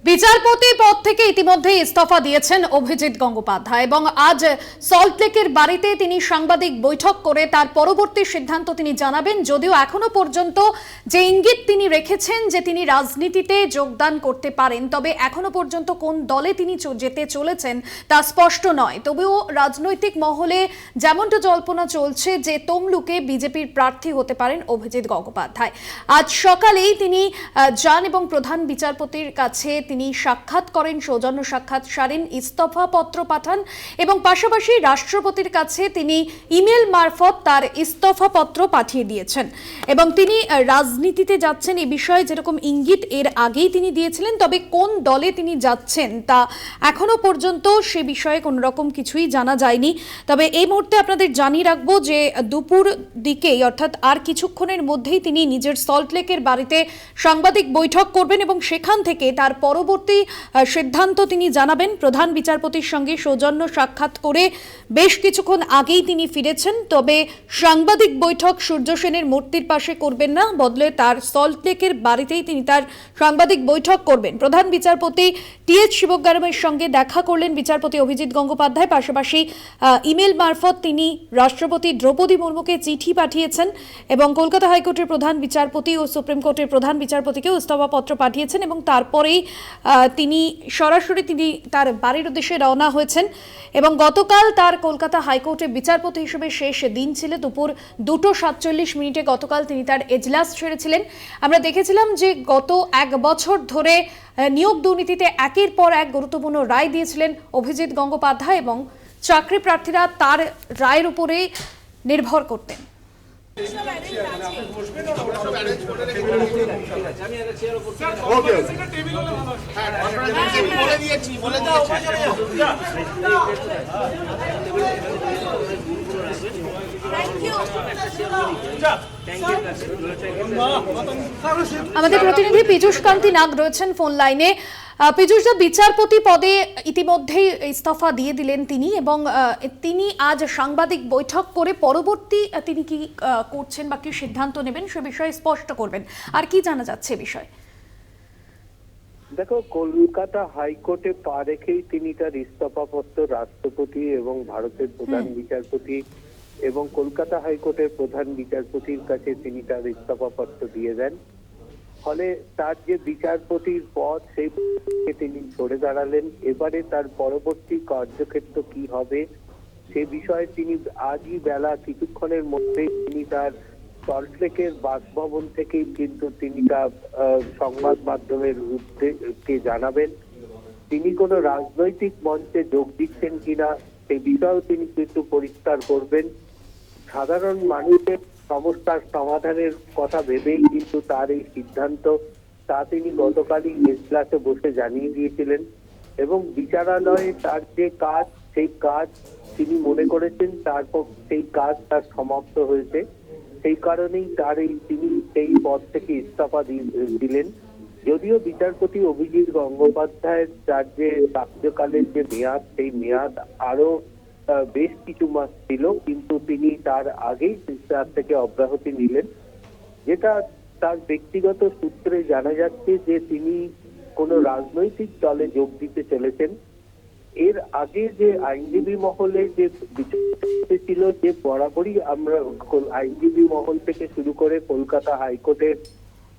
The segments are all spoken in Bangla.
বিচারপতি পদ থেকে ইতিমধ্যে ইস্তফা দিয়েছেন অভিজিৎ গঙ্গোপাধ্যায় এবং আজ সল্টলেকের বাড়িতে তিনি সাংবাদিক বৈঠক করে তার পরবর্তী সিদ্ধান্ত তিনি জানাবেন। যদিও এখনো পর্যন্ত যে ইঙ্গিত তিনি রেখেছেন যে তিনি রাজনীতিতে যোগদান করতে পারেন, তবে এখনো পর্যন্ত কোন দলে তিনি যেতে চলেছেন তা স্পষ্ট নয়। তবেও রাজনৈতিক মহলে যেমনটা জল্পনা চলছে যে তমলুকে বিজেপির প্রার্থী হতে পারেন অভিজিৎ গঙ্গোপাধ্যায়। আজ সকালেই তিনি যান এবং প্রধান বিচারপতির কাছে তিনি সাক্ষাৎ করেন, সৌজন্য সাক্ষাৎ সারেন, ইস্তফা পত্র পাঠান এবং পাশাপাশি রাষ্ট্রপতির কাছে তিনি ইমেল মারফত তার ইস্তফা পত্র পাঠিয়ে দিয়েছেন এবং তিনি রাজনীতিতে যাচ্ছেন এই বিষয়ে যেরকম ইঙ্গিত এর আগেই তিনি দিয়েছিলেন, তবে কোন দলে তিনি যাচ্ছেন তা এখনো পর্যন্ত সে বিষয়ে কোনো রকম কিছুই জানা যায়নি। তবে এই মুহূর্তে আপনাদের জানিয়ে রাখবো যে দুপুর দিকেই অর্থাৎ আর কিছুক্ষণের মধ্যেই তিনি নিজের সল্টলেকের বাড়িতে সাংবাদিক বৈঠক করবেন এবং সেখান থেকে তার পরবর্তী সিদ্ধান্ত তিনি জানাবেন। প্রধান বিচারপতির সঙ্গে সৌজন্য সাক্ষাৎ করে বেশ কিছুক্ষণ আগেই তিনি ফিরেছেন, তবে সাংবাদিক বৈঠক সূর্য সেনের মূর্তির পাশে করবেন না, বদলে তার সল্টলেকের বাড়িতেই তিনি তার সাংবাদিক বৈঠক করবেন। প্রধান বিচারপতি টি.এইচ শিবজ্ঞারামের সঙ্গে দেখা করলেন বিচারপতি অভিজিৎ গঙ্গোপাধ্যায়। পাশাপাশি ইমেল মারফত তিনি রাষ্ট্রপতি দ্রৌপদী মুর্মুকে চিঠি পাঠিয়েছেন এবং কলকাতা হাইকোর্টের প্রধান বিচারপতি ও সুপ্রিম কোর্টের প্রধান বিচারপতিকেও ইস্তফাপত্র পাঠিয়েছেন এবং তারপরেই তিনি সরাসরি তার বাড়ির উদ্দেশ্যে রওনা হয়েছেন এবং গতকাল তার কলকাতা হাইকোর্টে বিচারপতি হিসেবে শেষ দিন ছিল। দুপুর 2:47 গতকাল তিনি তার এজলাস ছেড়েছিলেন। আমরা দেখেছিলাম যে গত এক বছর ধরে নিয়োগ দুর্নীতিতে একের পর এক গুরুত্বপূর্ণ রায় দিয়েছিলেন অভিজিৎ গঙ্গোপাধ্যায় এবং চাকরি প্রার্থীরা তার রায়ের উপরে নির্ভর করতেন। আমাদের প্রতিনিধি পীযূষ কান্তি নাগ রয়েছেন ফোন লাইনে। পীযূষদা, বিচারপতি পদে ইতিমধ্যেই ইস্তফা দিয়ে দিলেন তিনি এবং তিনি আজ সাংবাদিক বৈঠক করে পরবর্তী তিনি কি করছেন বা কি সিদ্ধান্ত নেবেন সে বিষয়ে স্পষ্ট করবেন। আর কি জানা যাচ্ছে বিষয়? দেখো, কলকাতা হাইকোর্টে পা রেখেই তিনি তার ইস্তফা পত্র রাষ্ট্রপতি এবং ভারতের প্রধান বিচারপতি এবং কলকাতা হাইকোর্টের প্রধান বিচারপতির কাছে তিনি তার ইস্তফা পত্র দিয়ে দেন। ফলে তার যে বিচারপতির পদ সেই তিনি সরে দাঁড়ালেন। এবারে তার পরবর্তী কার্যক্ষেত্র কি হবে সে বিষয়ে তিনি আজই বেলা কিছুক্ষণের মধ্যেই তিনি তার সল্টলেকের বাসভবন থেকেই কিন্তু তিনি তার সংবাদ মাধ্যমের উদ্দেশ্যে জানাবেন। তিনি কোনো রাজনৈতিক মঞ্চে যোগ দিচ্ছেন কিনা সে বিষয়েও তিনি কিন্তু পরিষ্কার করবেন। সাধারণ মানুষের সমস্যার সমাধানের কথা ভেবেই কিন্তু তার এই সিদ্ধান্ত, তা তিনি গতকালই এজলাসে বসে জানিয়ে দিয়েছিলেন এবং বিচারালয়ে তার যে কাজ সেই কাজ তিনি মনে করেছেন তারপর সেই কাজ তার সমাপ্ত হয়েছে। সেই কারণেই তিনি সেই পদ থেকে ইস্তফা দিলেন। যদিও বিচারপতি অভিজিৎ গঙ্গোপাধ্যায়ের তার যে কার্যকালের যে মেয়াদ সেই মেয়াদ আরো বেশ কিছু মাস ছিল, কিন্তু তিনি তার আগেই তার থেকে অব্যাহতি নিলেন। যেটা তার ব্যক্তিগত সূত্রে জানা যাচ্ছে যে তিনি কোনো রাজনৈতিক দলে যোগ দিতে চলেছেন। এর আগে যে আইনজীবী মহলে যে বিচার ছিল যে বরাবরই আমরা আইনজীবী মহল থেকে শুরু করে কলকাতা হাইকোর্টের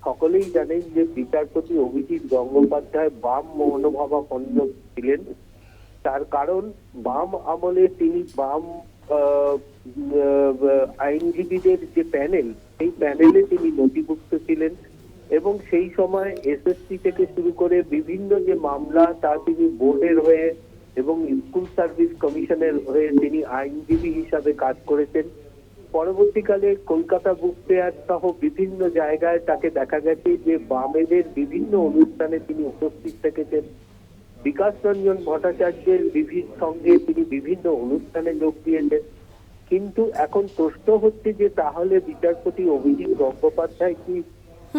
সকলেই জানেন যে বিচারপতি অভিজিৎ গঙ্গোপাধ্যায় বাম মনোভাবাপন্ন ছিলেন। তার কারণ বাম আমলে তিনি বাম আইনজীবীদের যে প্যানেল সেই প্যানেলে তিনি নথিভুক্ত ছিলেন এবং সেই সময় এসএসসি থেকে শুরু করে বিভিন্ন যে মামলা তা তিনি বোর্ডের হয়ে এবং স্কুল সার্ভিস কমিশনের হয়ে তিনি আইনজীবী হিসাবে কাজ করেছেন। পরবর্তীকালে কলকাতা বুক ফেয়ার সহ বিভিন্ন জায়গায় তাকে দেখা গেছে যে বামেদের বিভিন্ন অনুষ্ঠানে তিনি উপস্থিত থেকেছেন। বিকাশ রঞ্জন ভট্টাচার্যের সঙ্গে তিনি বিভিন্ন অনুষ্ঠানে যোগ দিয়েছেন। কিন্তু এখন প্রশ্ন হচ্ছে যে তাহলে বিচারপতি অভিজিৎ গঙ্গোপাধ্যায় কি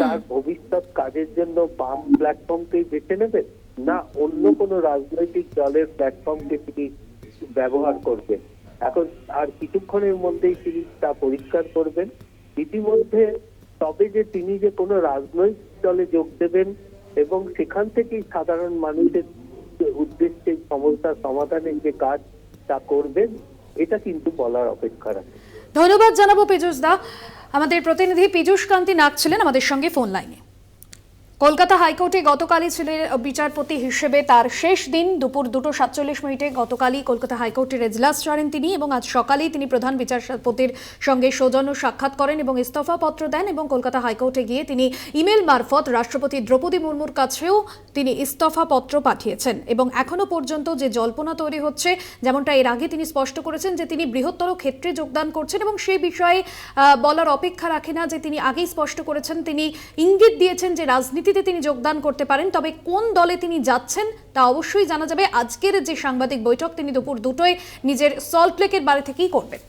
তার ভবিষ্যৎ কাজের জন্য বাম প্ল্যাটফর্মকেই বেছে নেবেন, না অন্য কোনো রাজনৈতিক দলের প্ল্যাটফর্মকে তিনি ব্যবহার করবেন? এখন আর কিছুক্ষণের মধ্যেই তিনি তা পরিষ্কার করবেন। ইতিমধ্যে তবে যে তিনি যে কোনো রাজনৈতিক দলে যোগ দেবেন এবং সেখান থেকেই সাধারণ মানুষের উদ্দেশ্যে সমস্যার সমাধানের যে কাজ তা করবেন, এটা কিন্তু বলার অপেক্ষা রাখে। ধন্যবাদ জানাবো পীযূষ দা। আমাদের প্রতিনিধি পীযূষ কান্তি নাগ ছিলেন আমাদের সঙ্গে ফোন লাইনে। কলকাতা হাইকোর্টে গতকালই ছিলেন বিচারপতি হিসেবে তার শেষ দিন। দুপুর 2:47 গতকালই কলকাতা হাইকোর্টের এজলাস ছাড়েন তিনি এবং আজ সকালেই তিনি প্রধান বিচারপতির সঙ্গে সৌজন্য সাক্ষাৎ করেন এবং ইস্তফা পত্র দেন এবং কলকাতা হাইকোর্টে গিয়ে তিনি ইমেল মারফত রাষ্ট্রপতি দ্রৌপদী মুর্মুর কাছেও তিনি ইস্তফা পত্র পাঠিয়েছেন। এবং এখনো পর্যন্ত যে জল্পনা তৈরি হচ্ছে, যেমনটা এর আগে তিনি স্পষ্ট করেছেন যে তিনি বৃহত্তর ক্ষেত্রে যোগদান করছেন এবং সেই বিষয়ে বলার অপেক্ষা রাখে না, যে তিনি আগেই স্পষ্ট করেছেন, তিনি ইঙ্গিত দিয়েছেন যে রাজনীতিতে তিনি যোগদান করতে পারেন, তবে কোন দলে তিনি যাচ্ছেন তা অবশ্যই জানা যাবে আজকের যে সাংবাদিক বৈঠক তিনি দুপুর 2টোয় নিজের সল্টলেকের বাড়ি থেকেই করবেন।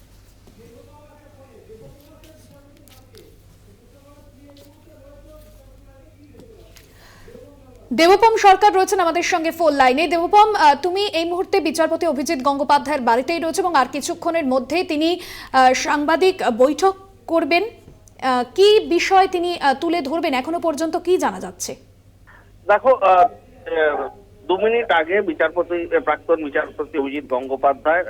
দেবপম সরকার রয়েছেন আমাদের সঙ্গে ফোন লাইনে। দেবপম, তুমি এই মুহূর্তে বিচারপতি অভিজিৎ গঙ্গোপাধ্যায়ের বাড়িতেই রয়েছে এবং আর কিছুক্ষণের মধ্যেই তিনি সাংবাদিক বৈঠক করবেন। কি বিষয় তিনি তুলে ধরবেন, এখনো পর্যন্ত কি জানা যাচ্ছে? দেখো, 2 মিনিট আগে প্রাক্তন বিচারপতি অভিজিৎ গঙ্গোপাধ্যায়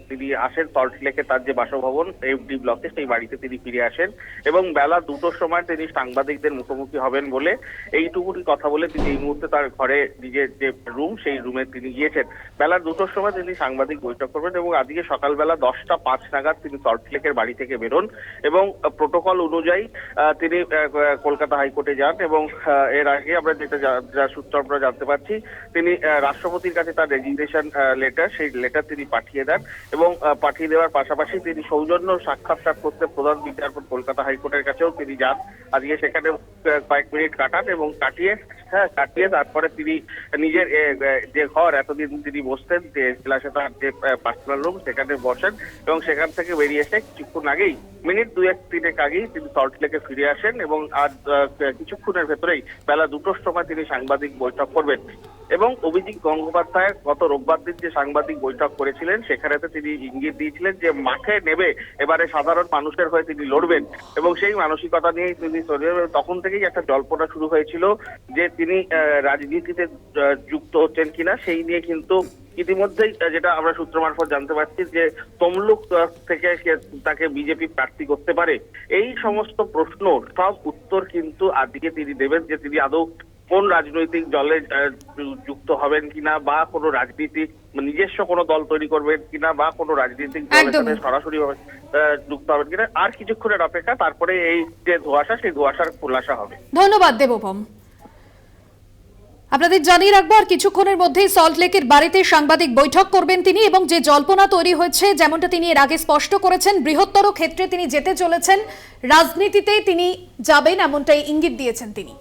তিনি আসেন সল্টলেকে, তার যে বাসভবন এফডি ব্লকে, সেই বাড়িতে তিনি ফিরে আসেন এবং বেলা 2টোর সময় তিনি সাংবাদিকদের মুখোমুখি হবেন বলে এইটুকুনি কথা বলে তিনি এই মুহূর্তে তার ঘরে নিজের যে রুম, সেই রুমে তিনি গিয়েছেন। বেলা 2টোর সময় তিনি সাংবাদিক বৈঠক করবেন এবং আজকে সকালবেলা 10টা 5 নাগাদ তিনি সল্টলেকের বাড়ি থেকে বেরোন এবং প্রোটোকল অনুযায়ী তিনি কলকাতা হাইকোর্টে যান এবং এর আগে আমরা যেটা সূত্র আমরা জানতে পারছি, তিনি রাষ্ট্রপতির কাছে তার রেজিগনেশন লেটার, সেই লেটার তিনি পাঠিয়ে দেন এবং পাঠিয়ে দেওয়ার পাশাপাশি তিনি সৌজন্য সাক্ষাৎকার করতে প্রধান বিচারপতি কলকাতা হাইকোর্টের কাছেও তিনি যান। আজকে সেখানে কয়েক মিনিট কাটান এবং কাটিয়ে তারপরে তিনি নিজের যে ঘর এতদিন তিনি বসতেন, যে ক্লাসে তার যে পার্সোনাল রুম, সেখানে বসেন এবং সেখান থেকে বেরিয়ে এসে কিছুক্ষণ আগেই, মিনিট 2-3 আগেই তিনি সল্টলেকে ফিরে আসেন এবং আজ কিছুক্ষণের ভেতরেই বেলা 2টোর সময় তিনি সাংবাদিক বৈঠক করবেন। এবং অভিজিৎ গঙ্গোপাধ্যায় গত রোববার দিন যে সাংবাদিক বৈঠক করেছিলেন, সেখানেতে তিনি ইঙ্গিত দিয়েছিলেন যে মাঠে নেমে এবারে সাধারণ মানুষের হয়ে তিনি লড়বেন এবং সেই মানসিকতা নিয়েই তিনি তখন থেকেই একটা জল্পনা শুরু হয়েছিল যে তিনি রাজনীতিতে যুক্ত হচ্ছেন কিনা, সেই নিয়ে কিন্তু ইতিমধ্যেই যেটা আমরা সূত্র মারফত জানতে পারছি যে তমলুক থেকে তাকে বিজেপি প্রার্থী করতে পারে। এই সমস্ত প্রশ্ন সব উত্তর কিন্তু আজকে তিনি দেবেন, যে তিনি আদৌ কোন রাজনৈতিক দলে যুক্ত হবেন কিনা, বা কোনো রাজনীতি নিজস্ব কোনো দল তৈরি করবেন কিনা, বা কোনো রাজনৈতিক দলের সাথে সরাসরি যুক্ত হবেন কিনা। আর কিছুক্ষণের অপেক্ষা, তারপরে এই যে ধোঁয়াশা, সেই ধোঁয়াশার খোলাসা হবে। ধন্যবাদ দেবপম। আপনাদের জানিয়ে রাখবো আর কিছুক্ষণের মধ্যেই সল্টলেকের বাড়িতে সাংবাদিক বৈঠক করবেন তিনি এবং যে জল্পনা তৈরি হয়েছে, যেমনটা তিনি এর আগে স্পষ্ট করেছেন, বৃহত্তর ক্ষেত্রে তিনি যেতে চলেছেন, রাজনীতিতে তিনি যাবেন, এমনটাই ইঙ্গিত দিয়েছেন তিনি।